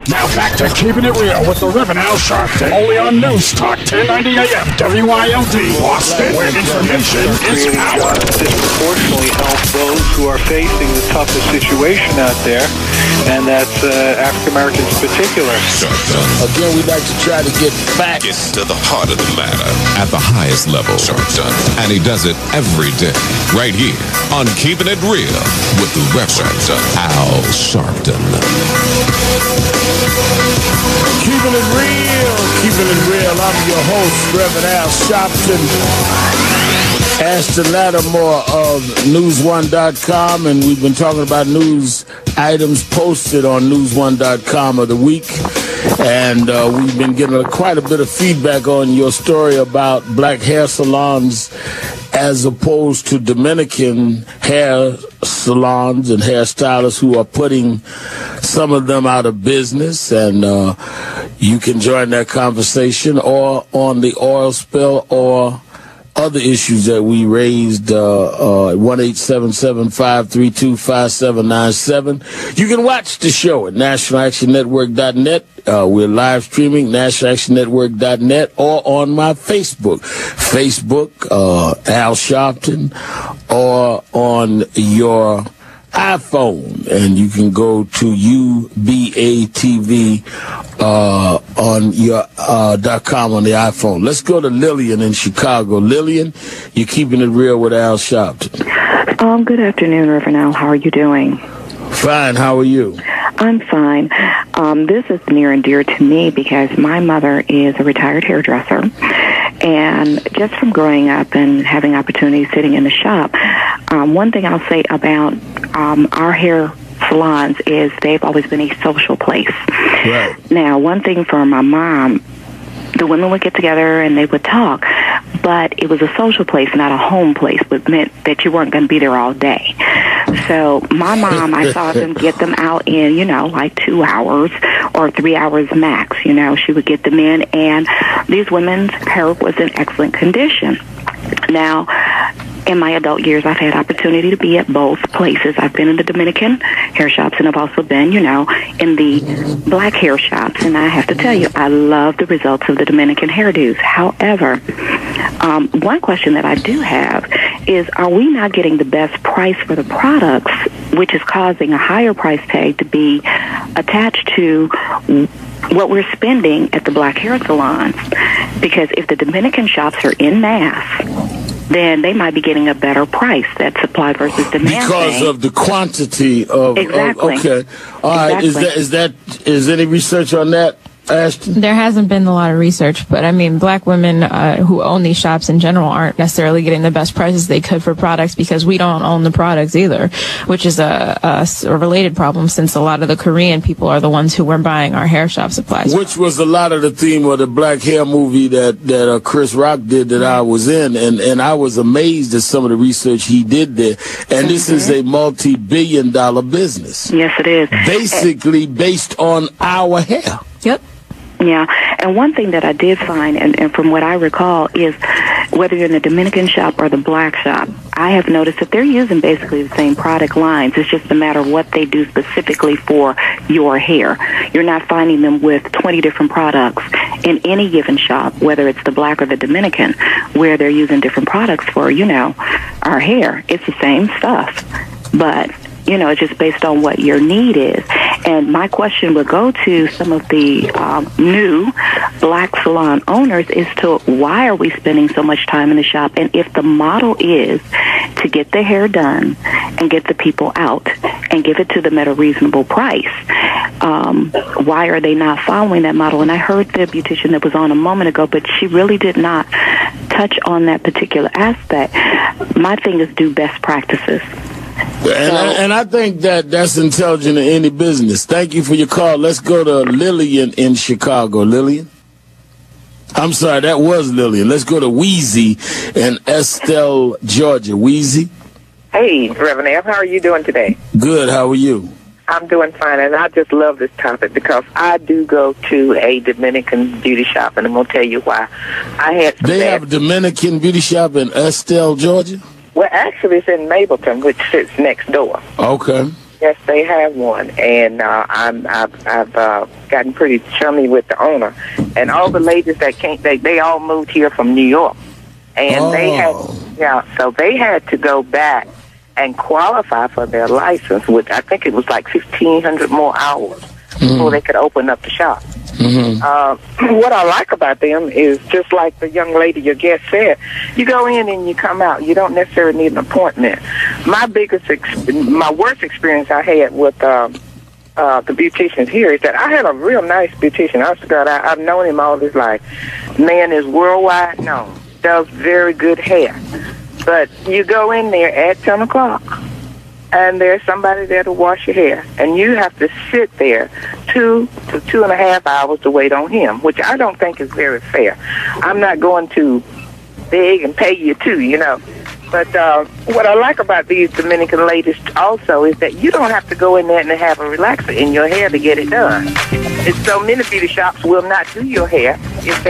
Now back to Keeping It Real with the Reverend Al Sharpton. Only on News Talk 1090 AM WILD Boston, where information is power. Disproportionately help those who are facing the toughest situation out there, and that's African Americans in particular. Again, we'd like to try to get back to the heart of the matter at the highest level. Sharpton. And he does it every day, right here on Keeping It Real with the Reverend Al Sharpton. Keeping It Real, Keeping It Real. I'm your host, Reverend Al Sharpton. Ashton Lattimore of News1.com, and we've been talking about news items posted on News1.com of the week. And we've been getting quite a bit of feedback on your story about black hair salons as opposed to Dominican hair salons and hairstylists who are putting some of them out of business. And you can join that conversation or on the oil spill or other issues that we raised, 1-877-532-5797. You can watch the show at nationalactionnetwork.net. We're live streaming, nationalactionnetwork.net, or on my Facebook, Al Sharpton, or on your iPhone, and you can go to UBATV on your .com on the iPhone. Let's go to Lillian in Chicago. Lillian, you're Keeping It Real with Al Sharpton. Good afternoon, Reverend Al. How are you doing? Fine. How are you? I'm fine. This is near and dear to me because my mother is a retired hairdresser, and just from growing up and having opportunities sitting in the shop, one thing I'll say about our hair salons is they've always been a social place. Right. Now, one thing for my mom, the women would get together and they would talk, but it was a social place, not a home place, which meant that you weren't going to be there all day. So my mom, I saw them get them out in, like 2 hours or 3 hours max. She would get them in, and these women's hair was in excellent condition. Now, in my adult years, I've had opportunity to be at both places. I've been in the Dominican hair shops, and I've also been, in the black hair shops. And I have to tell you, I love the results of the Dominican hairdos. However, one question that I do have is, are we not getting the best price for the products, which is causing a higher price tag to be attached to what we're spending at the black hair salons? Because if the Dominican shops are in mass, then they might be getting a better price. That's supply versus demand. Because of the quantity of... Exactly. Okay. All right. Exactly. Is any research on that, Ashton? There hasn't been a lot of research, but I mean, black women who own these shops in general aren't necessarily getting the best prices they could for products because we don't own the products either, which is a related problem since a lot of the Korean people are the ones who were buying our hair shop supplies. Which was a lot of the theme of the black hair movie that Chris Rock did that I was in, and I was amazed at some of the research he did there. And this is a multi-billion-dollar business. Yes, it is. Basically based on our hair. Yep. Yeah, and one thing that I did find, and from what I recall, is whether you're in the Dominican shop or the black shop, I have noticed that they're using basically the same product lines. It's just a matter of what they do specifically for your hair. You're not finding them with 20 different products in any given shop, whether it's the black or the Dominican, where they're using different products for, our hair. It's the same stuff, but it's just based on what your need is. And my question would go to some of the new black salon owners as to why are we spending so much time in the shop? And if the model is to get the hair done and get the people out and give it to them at a reasonable price, why are they not following that model? And I heard the beautician that was on a moment ago, but she really did not touch on that particular aspect. My thing is do best practices. And I think that's intelligent in any business. Thank you for your call. Let's go to Lillian in Chicago. Lillian? I'm sorry, that was Lillian. Let's go to Wheezy in Estelle, Georgia. Wheezy? Hey, Reverend F., how are you doing today? Good. How are you? I'm doing fine, and I just love this topic because I do go to a Dominican beauty shop, and I'm going to tell you why. They have a Dominican beauty shop in Estelle, Georgia? Well, actually, it's in Mableton, which sits next door. Okay. Yes, they have one, and I've gotten pretty chummy with the owner, and all the ladies that came, they all moved here from New York, and so they had to go back and qualify for their license, which I think it was like 1,500 more hours before they could open up the shop. What I like about them is just like the young lady, your guest said, you go in and you come out. You don't necessarily need an appointment. My worst experience I had with the beauticians here is that I had a real nice beautician. I swear, I've known him all his life. Man is worldwide known. Does very good hair. But you go in there at 10 o'clock, and there's somebody there to wash your hair, and you have to sit there 2 to 2.5 hours to wait on him, which I don't think is very fair. I'm not going to beg and pay you too, you know. But what I like about these Dominican ladies also is that you don't have to go in there and have a relaxer in your hair to get it done. And so many beauty shops will not do your hair if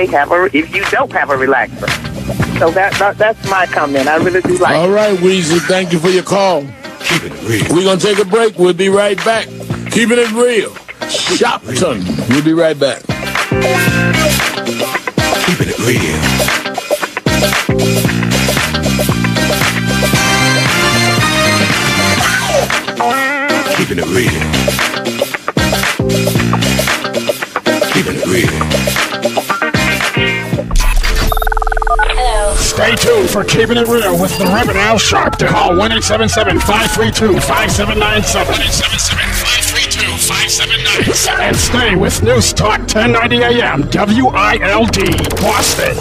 you don't have a relaxer. So that's my comment. I really do like it. All right, Weezy, thank you for your call. Keeping it real. We're going to take a break. We'll be right back. Keeping it real. Sharpton. We'll be right back. Keeping it real. Keeping it real. Keeping it real. Stay tuned for Keeping It Real with the Reverend Al Sharpton. Call 1-877-532-5797. 1-877-532-5797. And stay with News Talk 1090 AM, WILD, Boston.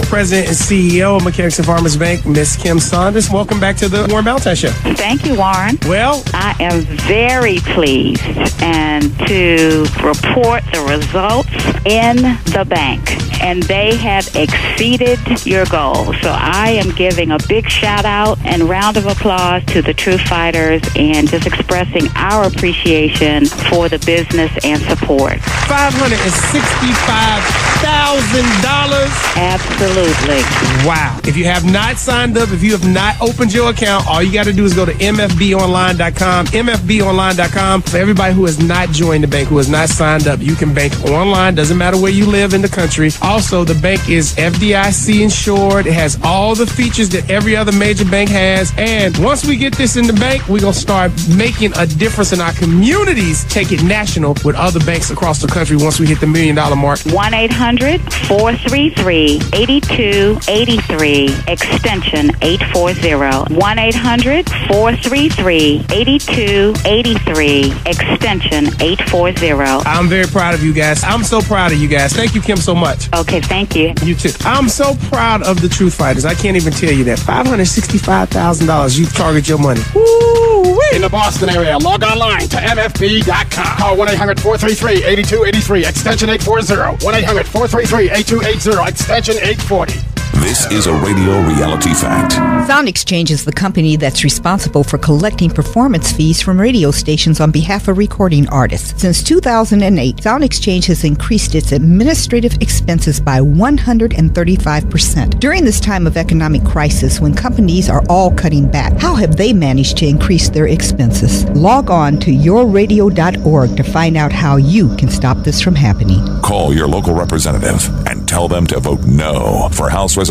President and CEO of Mechanics and Farmers Bank, Miss Kim Saunders. Welcome back to the Warren Ballantyne Show. Thank you, Warren. Well, I am very pleased and to report the results in the bank. And they have exceeded your goals. So I am giving a big shout out and round of applause to the True Fighters and just expressing our appreciation for the business and support. $565,000. Absolutely. Wow. If you have not signed up, if you have not opened your account, all you got to do is go to mfbonline.com. mfbonline.com. For everybody who has not joined the bank, who has not signed up, you can bank online. Doesn't matter where you live in the country. Also, the bank is FDIC insured. It has all the features that every other major bank has. And once we get this in the bank, we're going to start making a difference in our communities, take it national with other banks across the country once we hit the $1 million mark. 1-800-433-8283, extension 840. 1-800-433-8283, extension 840. I'm very proud of you guys. I'm so proud of you guys. Thank you, Kim, so much. Okay, thank you. You too. I'm so proud of the Truth Fighters. I can't even tell you that. $565,000. You target your money. Woo-wee. In the Boston area, log online to mfb.com. Call 1-800-433-8283, extension 840. 1-800-433-8280, extension 840. This is a radio reality fact. Sound Exchange is the company that's responsible for collecting performance fees from radio stations on behalf of recording artists. Since 2008, Sound Exchange has increased its administrative expenses by 135%. During this time of economic crisis, when companies are all cutting back, how have they managed to increase their expenses? Log on to yourradio.org to find out how you can stop this from happening. Call your local representative and tell them to vote no for House Resolution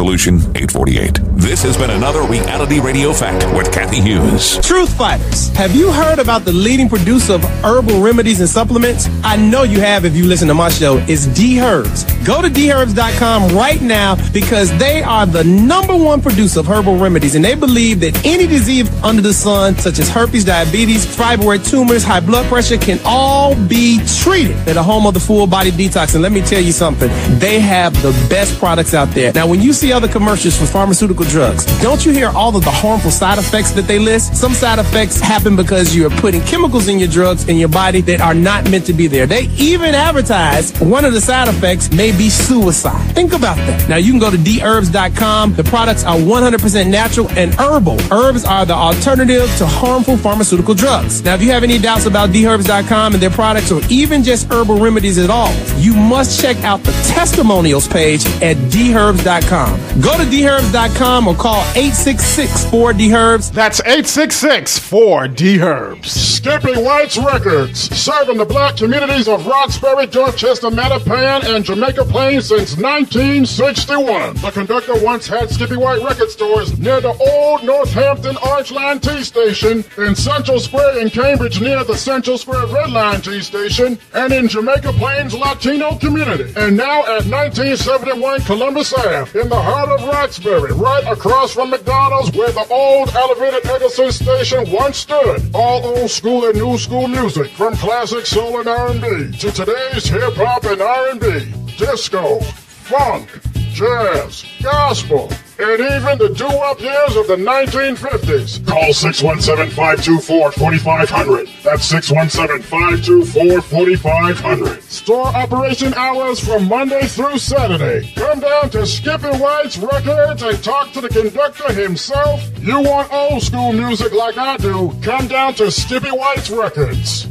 848. This has been another reality radio fact with Kathy Hughes. Truth Fighters, have you heard about the leading producer of herbal remedies and supplements? I know you have if you listen to my show. It's D-Herbs. Go to dherbs.com right now because they are the #1 producer of herbal remedies, and they believe that any disease under the sun, such as herpes, diabetes, fibroid tumors, high blood pressure, can all be treated. They're the home of the full body detox, and let me tell you something. They have the best products out there. Now, when you see other commercials for pharmaceutical drugs, don't you hear all of the harmful side effects that they list? Some side effects happen because you're putting chemicals in your drugs in your body that are not meant to be there. They even advertise one of the side effects may be suicide. Think about that. Now, you can go to dherbs.com. The products are 100% natural and herbal. Herbs are the alternative to harmful pharmaceutical drugs. Now, if you have any doubts about dherbs.com and their products or even just herbal remedies at all, you must check out the testimonials page at dherbs.com. Go to dherbs.com or call 866-4DHERBS. That's 866-4DHERBS. Skippy White's Records, serving the black communities of Roxbury, Dorchester, Mattapan, and Jamaica Plain since 1961. The conductor once had Skippy White record stores near the old Northampton Orange Line T station, in Central Square in Cambridge near the Central Square Red Line T station, and in Jamaica Plain's Latino community. And now at 1971 Columbus Ave, in the heart of Roxbury, right across from McDonald's, where the old elevated Edison station once stood. All old school and new school music, from classic soul and R&B to today's hip-hop and R&B, disco, funk, jazz, gospel, and even the doo-wop years of the 1950s. Call 617-524-4500. That's 617-524-4500. Store operation hours from Monday through Saturday. Come down to Skippy White's Records and talk to the conductor himself. You want old school music like I do? Come down to Skippy White's Records.